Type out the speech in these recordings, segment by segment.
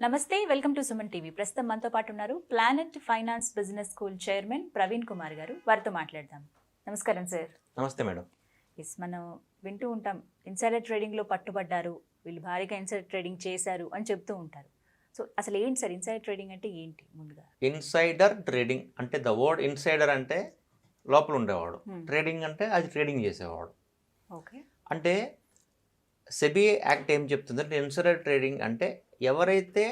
నమస్తే, welcome to Suman TV. ప్రస్తుతం మనతో పాటు ఉన్నారు planet finance business school chairman Praveen Kumar గారు. వారితో మాట్లాడదాం. నమస్కారం సార్. నమస్తే మేడం. మనం వింటూ ఉంటాం, ఇన్సైడర్ ట్రేడింగ్లో పట్టుబడ్డారు, వీళ్ళు భారీగా ఇన్సైడర్ ట్రేడింగ్ చేశారు అని చెప్తూ ఉంటారు. సో అసలు ఏంటి సార్ ఇన్సైడర్ ట్రేడింగ్ అంటే ఏంటి? ముందుగా ఇన్సైడర్ ట్రేడింగ్ అంటే ద వర్డ్ ఇన్సైడర్ అంటే లోపల ఉండేవాడు, ట్రేడింగ్ అంటే అది ట్రేడింగ్ చేసేవాడు. ఓకే, అంటే సెబీ యాక్ట్ ఏం చెప్తుందంటే ఇన్సైడర్ ట్రేడింగ్ అంటే ఎవరైతే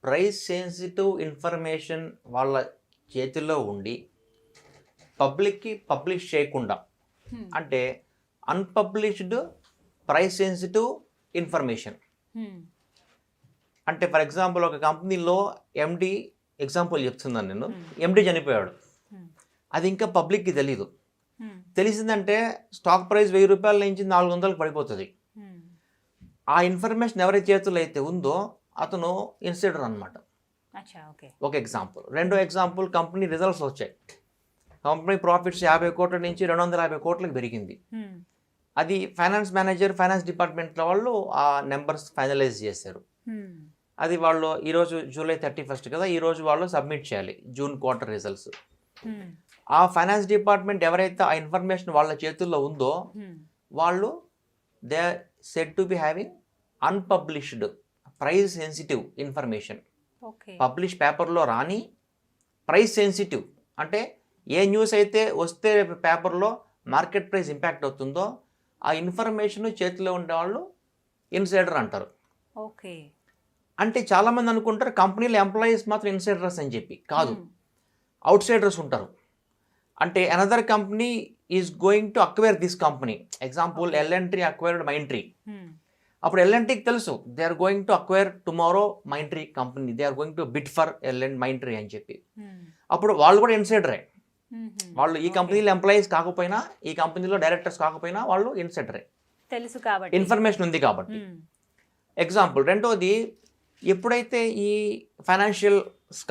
ప్రైస్ సెన్సిటివ్ ఇన్ఫర్మేషన్ వాళ్ళ చేతిలో ఉండి పబ్లిక్కి పబ్లిష్ చేయకుండా, అంటే అన్పబ్లిష్డ్ ప్రైస్ సెన్సిటివ్ ఇన్ఫర్మేషన్. అంటే ఫర్ ఎగ్జాంపుల్ ఒక కంపెనీలో ఎండి ఎగ్జాంపుల్ చెప్తున్నాను నేను, ఎండి చనిపోయాడు, అది ఇంకా పబ్లిక్కి తెలీదు. తెలిసిందంటే స్టాక్ ప్రైస్ 1000 రూపాయల నుంచి 400లకు పడిపోతుంది. ఆ ఇన్ఫర్మేషన్ ఎవరి చేతుల్లో అయితే ఉందో అతను ఇన్సైడర్ అనమాట. ఒక ఎగ్జాంపుల్. రెండో ఎగ్జాంపుల్, కంపెనీ రిజల్ట్స్ వచ్చాయి, కంపెనీ ప్రాఫిట్స్ 50 కోట్ల నుంచి 250 కోట్లకు పెరిగింది. అది ఫైనాన్స్ మేనేజర్, ఫైనాన్స్ డిపార్ట్మెంట్లో వాళ్ళు ఆ నెంబర్స్ ఫైనలైజ్ చేశారు. అది వాళ్ళు ఈరోజు జూలై 31 కదా, ఈరోజు వాళ్ళు సబ్మిట్ చేయాలి జూన్ క్వార్టర్ రిజల్ట్స్. ఆ ఫైనాన్స్ డిపార్ట్మెంట్ ఎవరైతే ఆ ఇన్ఫర్మేషన్ వాళ్ళ చేతుల్లో ఉందో వాళ్ళు they said to be having unpublished price sensitive information. Publish పేపర్లో రాని ప్రైస్ సెన్సిటివ్ అంటే ఏ న్యూస్ అయితే వస్తే పేపర్లో మార్కెట్ ప్రైస్ ఇంపాక్ట్ అవుతుందో ఆ ఇన్ఫర్మేషన్ చేతిలో ఉండే వాళ్ళు ఇన్సైడర్ అంటారు. ఓకే, అంటే చాలామంది అనుకుంటారు కంపెనీలో ఎంప్లాయీస్ మాత్రం ఇన్సైడర్స్ అని చెప్పి. కాదు, అవుట్ సైడర్స్ ఉంటారు. అంటే another company is going to acquire this company. Example, L and T acquired Mindtree. అప్పుడు ఎల్ఎన్టీకి తెలుసు they are going to acquire tomorrow Mindtree company, they are going to bid for Mindtree అని చెప్పి. అప్పుడు వాళ్ళు కూడా ఇన్సైడరే. వాళ్ళు ఈ కంపెనీలో ఎంప్లాయీస్ కాకపోయినా, ఈ కంపెనీలో డైరెక్టర్స్ కాకపోయినా వాళ్ళు ఇన్సైడరే, తెలుసు కాబట్టి, ఇన్ఫర్మేషన్ ఉంది కాబట్టి. ఎగ్జాంపుల్. రెండోది, ఎప్పుడైతే ఈ financial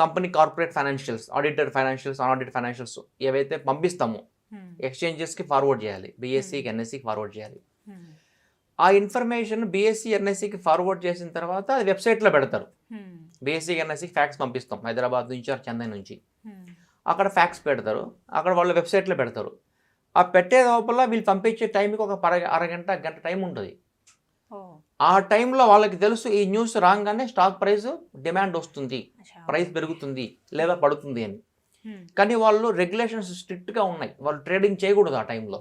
company corporate financials, audited financials, unaudited financials ఏవైతే పంపిస్తామో ఎక్స్చేంజెస్కి ఫార్వర్డ్ చేయాలి, బీఎస్సీకి ఎన్ఎస్సికి ఫార్వర్డ్ చేయాలి. ఆ ఇన్ఫర్మేషన్ బీఎస్సీ ఎన్ఎస్సికి ఫార్వర్డ్ చేసిన తర్వాత అది వెబ్సైట్లో పెడతారు. బీఎస్సీకి ఎన్ఎస్సికి ఫ్యాక్స్ పంపిస్తాం హైదరాబాద్ నుంచి ఆర్ చెన్నై నుంచి, అక్కడ ఫ్యాక్స్ పెడతారు, అక్కడ వాళ్ళు వెబ్సైట్లో పెడతారు. ఆ పెట్టే లోపల వీళ్ళు పంపించే టైంకి ఒక అరగంట గంట టైం ఉంటుంది. ఆ టైంలో వాళ్ళకి తెలుసు ఈ న్యూస్ రాగానే స్టాక్ ప్రైస్ డిమాండ్ వస్తుంది, ప్రైస్ పెరుగుతుంది లేదా పడుతుంది అని. కానీ వాళ్ళు రెగ్యులేషన్స్ స్ట్రిక్ట్గా ఉన్నాయి, వాళ్ళు ట్రేడింగ్ చేయకూడదు ఆ టైంలో.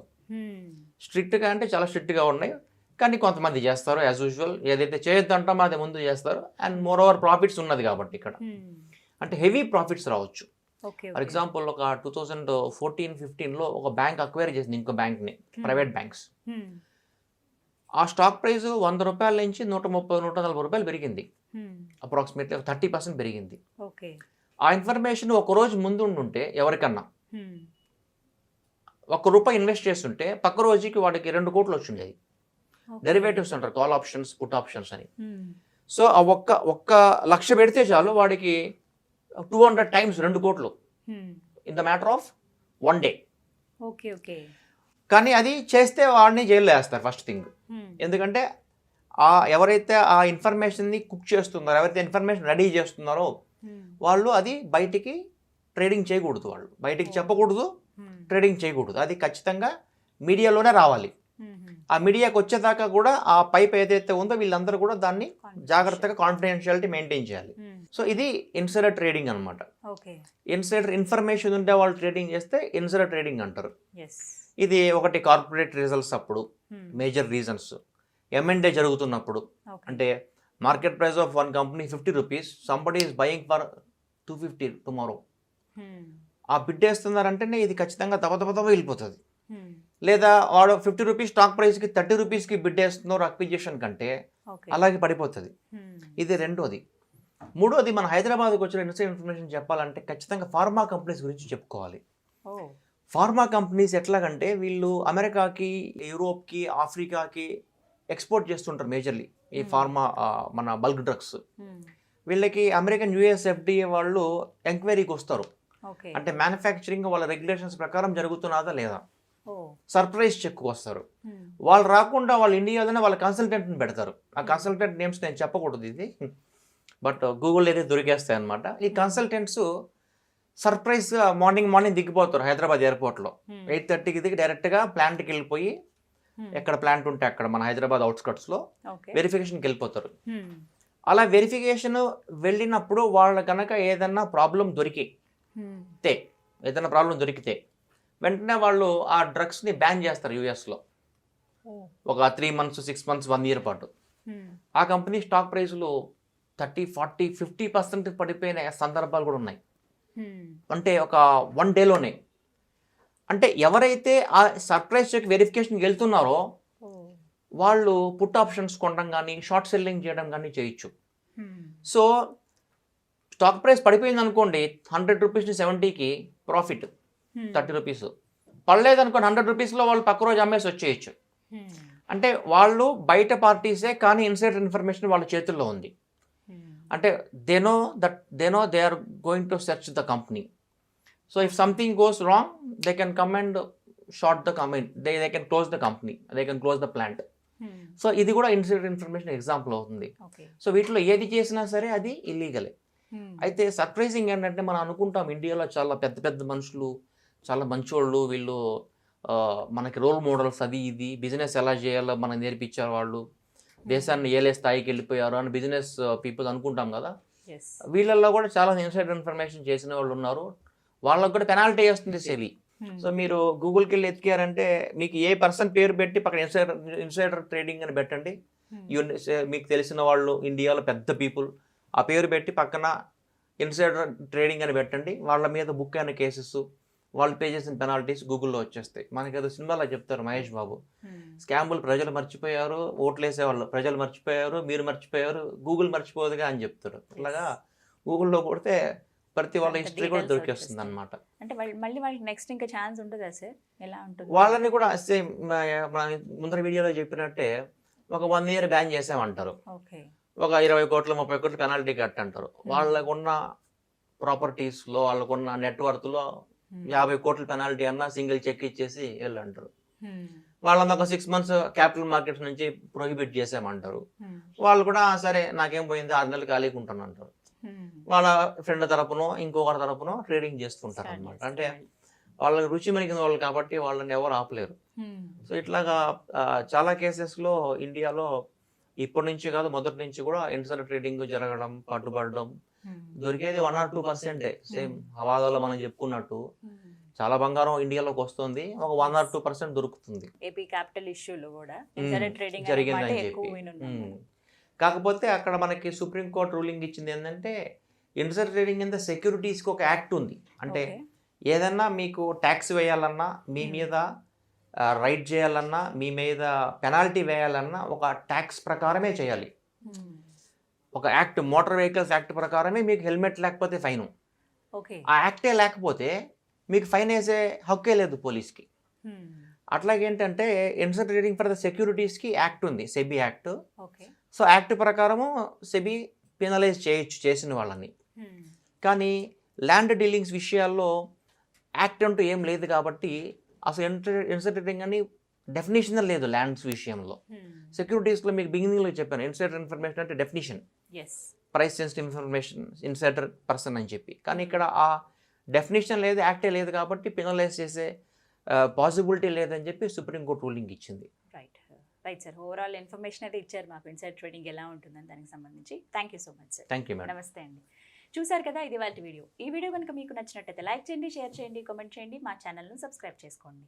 స్ట్రిక్ట్గా అంటే చాలా స్ట్రిక్ట్గా ఉన్నాయి. కానీ కొంతమంది చేస్తారు యాజ్ యూజువల్, ఏదైతే చేయొద్దు అంటామో అది ముందు చేస్తారు. అండ్ మోర్ ఓవర్ ప్రాఫిట్స్ ఉన్నది కాబట్టి ఇక్కడ అంటే హెవీ ప్రాఫిట్స్ రావచ్చు. ఫర్ ఎగ్జాంపుల్, ఒక 2014-15లో ఒక బ్యాంక్ అక్వైర్ చేసింది ఇంకో బ్యాంక్ని, ప్రైవేట్ బ్యాంక్స్. ఆ స్టాక్ ప్రైస్ 100 రూపాయల నుంచి 130-140 రూపాయలు పెరిగింది, అప్రాక్సిమేట్లీ 30% పెరిగింది. ఆ ఇన్ఫర్మేషన్ ఒక రోజు ముందు ఉంటే ఎవరికన్నా ₹1 ఇన్వెస్ట్ చేస్తుంటే పక్క రోజుకి వాడికి 2 కోట్లు వచ్చిండేది. డెరివేటివ్స్ అంటారు, కాల్ ఆప్షన్స్, పుట్ ఆప్షన్స్ అని. సో ఆ ఒక్క లక్ష పెడితే చాలు వాడికి 200 టైమ్స్ 2 కోట్లు in the matter of 1 day. కానీ అది చేస్తే వాడిని జైల్లో వేస్తారు ఫస్ట్ థింగ్. ఎందుకంటే ఎవరైతే ఆ ఇన్ఫర్మేషన్ని కుక్ చేస్తున్నారో, ఎవరైతే ఇన్ఫర్మేషన్ రెడీ చేస్తున్నారో వాళ్ళు అది బయటికి ట్రేడింగ్ చేయకూడదు, వాళ్ళు బయటికి చెప్పకూడదు, ట్రేడింగ్ చేయకూడదు. అది ఖచ్చితంగా మీడియాలోనే రావాలి. ఆ మీడియాకి వచ్చేదాకా కూడా ఆ పైప్ ఏదైతే ఉందో వీళ్ళందరూ కూడా దాన్ని జాగ్రత్తగా కాన్ఫిడెన్షియాలిటీ మెయింటైన్ చేయాలి. సో ఇది ఇన్సైడర్ ట్రేడింగ్ అనమాట. ఇన్సైడర్ ఇన్ఫర్మేషన్ ఉంటే వాళ్ళు ట్రేడింగ్ చేస్తే ఇన్సైడర్ ట్రేడింగ్ అంటారు. ఇది ఒకటి కార్పొరేట్ రిజల్ట్స్ అప్పుడు, మేజర్ రీజన్స్ M&A జరుగుతున్నప్పుడు, అంటే market price of one company 50 rupees, somebody is buying for 250 tomorrow. ఆ బిడ్ వేస్తున్నారంటేనే ఇది ఖచ్చితంగా దబదబ వెళ్ళిపోతుంది. లేదా వాడు 50 రూపీస్ స్టాక్ ప్రైస్కి 30 రూపీస్కి బిడ్ వేస్తున్నారు అక్విజిషన్ కంటే, అలాగే పడిపోతుంది. ఇది రెండోది. మూడోది, మన హైదరాబాద్కి వచ్చిన ఇన్సైడ్ ఇన్ఫర్మేషన్ చెప్పాలంటే ఖచ్చితంగా ఫార్మా కంపెనీస్ గురించి చెప్పుకోవాలి. ఫార్మా కంపెనీస్ ఎట్లాగంటే వీళ్ళు అమెరికాకి, యూరోప్కి, ఆఫ్రికాకి ఎక్స్పోర్ట్ చేస్తుంటారు మేజర్లీ ఈ ఫార్మా, మన బల్క్ డ్రగ్స్. వీళ్ళకి అమెరికన్ యుఎస్ FDA వాళ్ళు ఎంక్వైరీకి వస్తారు. అంటే మ్యానుఫ్యాక్చరింగ్ వాళ్ళ రెగ్యులేషన్స్ ప్రకారం జరుగుతున్నదా లేదా, సర్ప్రైజ్ చెక్ వస్తారు. వాళ్ళు రాకుండా వాళ్ళు ఇండియాలోనే వాళ్ళ కన్సల్టెంట్ని పెడతారు. ఆ కన్సల్టెంట్ నేమ్స్ నేను చెప్పకూడదు ఇది. బట్ గూగుల్ అయితే దొరికేస్తాయి అనమాట. ఈ కన్సల్టెంట్స్ సర్ప్రైజ్గా మార్నింగ్ దిగిపోతారు హైదరాబాద్ ఎయిర్పోర్ట్లో. 8:30కి దిగి డైరెక్ట్గా ప్లాంట్కి వెళ్ళిపోయి ఎక్కడ ప్లాంట్ ఉంటే అక్కడ మన హైదరాబాద్ అవుట్స్కట్స్లో వెరిఫికేషన్కి వెళ్ళిపోతారు. అలా వెరిఫికేషన్ వెళ్ళినప్పుడు వాళ్ళ కనుక ఏదన్నా ప్రాబ్లం దొరికితే వెంటనే వాళ్ళు ఆ డ్రగ్స్ని బ్యాన్ చేస్తారు యూఎస్లో ఒక 3 months 6 months 1 year పాటు. ఆ కంపెనీ స్టాక్ ప్రైస్లు 30, 40, 50% పడిపోయిన సందర్భాలు కూడా ఉన్నాయి. అంటే ఒక 1 dayలోనే. అంటే ఎవరైతే ఆ సర్ప్రైజ్ చెక్ వెరిఫికేషన్కి వెళ్తున్నారో వాళ్ళు పుట్ ఆప్షన్స్ కొనడం కానీ షార్ట్ సెల్లింగ్ చేయడం కానీ చేయొచ్చు. సో స్టాక్ ప్రైస్ పడిపోయింది అనుకోండి, 100 రూపీస్ని 70కి ప్రాఫిట్, 30 రూపీస్. పడలేదు అనుకోండి, 100 రూపీస్లో వాళ్ళు పక్క రోజు అమ్మేసి వచ్చేయచ్చు. అంటే వాళ్ళు బయట పార్టీసే, కానీ ఇన్సైడర్ ఇన్ఫర్మేషన్ వాళ్ళ చేతుల్లో ఉంది. అంటే they know they are going to search the company. So if something goes wrong they can come and short the company, they can close the company, they can close the plant. So ఇది కూడా insider information example అవుతుంది. So వీటిలో ఏది చేసినా సరే అది ఇల్లీగలే. అయితే surprising ఏంటంటే మనం అనుకుంటాం ఇండియాలో చాలా పెద్ద పెద్ద మనుషులు, చాలా మంచోళ్ళు, వీళ్ళు మనకి రోల్ మోడల్స్, అది ఇది బిజినెస్ ఎలా చేయాలో మనకు నేర్పించారు, వాళ్ళు దేశాన్ని ఏలే స్థాయికి వెళ్ళిపోయారు అని బిజినెస్ పీపుల్ అనుకుంటాం కదా. వీళ్ళల్లో కూడా చాలా ఇన్సైడర్ ఇన్ఫర్మేషన్ చేసిన వాళ్ళు ఉన్నారు. వాళ్ళకు కూడా పెనాల్టీ వేస్తుంది సెబీ. సో మీరు గూగుల్కి వెళ్ళి ఎతికారంటే మీకు ఏ పర్సన్ పేరు పెట్టి పక్కన ఇన్సైడర్ ట్రేడింగ్ అని పెట్టండి. మీకు తెలిసిన వాళ్ళు ఇండియాలో పెద్ద పీపుల్ ఆ పేరు పెట్టి పక్కన ఇన్సైడర్ ట్రేడింగ్ అని పెట్టండి. వాళ్ళ మీద బుక్ అయిన కేసెస్, వాళ్ళు పే చేసిన పెనాల్టీస్ గూగుల్లో వచ్చేస్తాయి. మనకి ఏదో సినిమాలో చెప్తారు మహేష్ బాబు, స్కాములు ప్రజలు మర్చిపోయారు, ఓట్లు వేసేవాళ్ళు ప్రజలు మర్చిపోయారు, మీరు మర్చిపోయారు, గూగుల్ మర్చిపోదుగా అని చెప్తారు. ఇలాగా గూగుల్లో కొడితే ప్రతి వాళ్ళ హిస్టరీ కూడా దొరికేస్తుంది అనమాట. అంటే మళ్ళీ వాళ్ళకి నెక్స్ట్ ఇంకా ఛాన్స్ ఉంటుందా సార్? ఎలా ఉంటుంది? వాళ్ళని కూడా సేమ్ ముందర వీడియోలో చెప్పినట్టే ఒక 1 year బ్యాన్ చేసామంటారు. ఒక 20 కోట్లు 30 కోట్లు పెనాల్టీ కట్ అంటారు. వాళ్ళకున్న ప్రాపర్టీస్లో, వాళ్ళకున్న నెట్వర్త్లో 50 కోట్ల పెనాల్టీ అన్నా సింగిల్ చెక్ ఇచ్చేసి వెళ్ళంటారు. వాళ్ళని ఒక 6 months క్యాపిటల్ మార్కెట్స్ నుంచి ప్రొహిబిట్ చేసామంటారు. వాళ్ళు కూడా సరే నాకేం పోయింది 6 నెలలు ఖాళీగా ఉంటాను అంటారు. వాళ్ళ ఫ్రెండ్ తరపునో ఇంకొకరి తరపునో ట్రేడింగ్ చేస్తుంటారు అనమాట. అంటే వాళ్ళకి రుచి మరిగిన వాళ్ళు కాబట్టి వాళ్ళని ఎవరు ఆపలేరు. సో ఇట్లాగా చాలా కేసెస్లో ఇండియాలో ఇప్పటి నుంచి కాదు మొదటి నుంచి కూడా ఇన్సైడర్ ట్రేడింగ్ జరగడం, పట్టుబడడం, దొరికేది 1 or 2%. సేమ్ హవాదాలో మనం చెప్పుకున్నట్టు చాలా బంగారం ఇండియాలోకి వస్తుంది, ఒక 1 or 2% దొరుకుతుంది. ఏపీ క్యాపిటల్ ఇష్యూలో కూడా ఇన్సైడర్ ట్రేడింగ్ జరిగిందని చెప్పి. కాకపోతే అక్కడ మనకి సుప్రీంకోర్టు రూలింగ్ ఇచ్చింది ఏంటంటే ఇన్సైడర్ ట్రేడింగ్ కింద సెక్యూరిటీస్కి ఒక యాక్ట్ ఉంది. అంటే ఏదన్నా మీకు ట్యాక్స్ వేయాలన్నా, మీ మీద రైట్ చేయాలన్నా, మీ మీద పెనాల్టీ వేయాలన్నా ఒక ట్యాక్స్ ప్రకారమే చేయాలి. ఒక యాక్ట్, మోటార్ వెహికల్స్ యాక్ట్ ప్రకారమే మీకు హెల్మెట్ లేకపోతే ఫైను. ఆ యాక్టే లేకపోతే మీకు ఫైన్ వేసే హక్కే లేదు పోలీస్కి. అట్లాగేంటంటే ఇన్సైడర్ ట్రేడింగ్ ఫర్ ద సెక్యూరిటీస్కి యాక్ట్ ఉంది, సెబీ యాక్ట్. సో యాక్ట్ ప్రకారము సెబీ పెనలైజ్ చేయొచ్చు చేసిన వాళ్ళని. కానీ ల్యాండ్ డీలింగ్స్ విషయాల్లో యాక్ట్ అంటూ ఏం లేదు కాబట్టి అసలు ఇన్సైడర్ ట్రేడింగ్ అని డెఫినేషన్ లేదు ల్యాండ్స్ విషయంలో. సెక్యూరిటీస్లో మీకు బిగినింగ్లో చెప్పాను, ఇన్సైడర్ ఇన్ఫర్మేషన్ అంటే definition, price sensitive information, insider person అని చెప్పి. కానీ ఇక్కడ ఆ డెఫినేషన్ లేదు, యాక్టే లేదు కాబట్టి పెనలైజ్ చేసే పాసిబిలిటీ లేదని చెప్పి సుప్రీంకోర్టు రూలింగ్ ఇచ్చింది. రైట్ సార్, ఓవరాల్ ఇన్ఫర్మేషన్ అయితే ఇచ్చారు మాకు ఇన్సైడర్ ట్రేడింగ్ ఎలా ఉంటుందని దానికి సంబంధించి. Thank you so much sir. Thank you madam. నమస్తే అండి. చూసారు కదా, ఇది వాళ్ళ వీడియో. ఈ వీడియో కనుక మీకు నచ్చినట్టయితే లైక్ చేయండి, షేర్ చేయండి, కామెంట్ చేయండి, మా ఛానల్ను సబ్స్క్రైబ్ చేసుకోండి.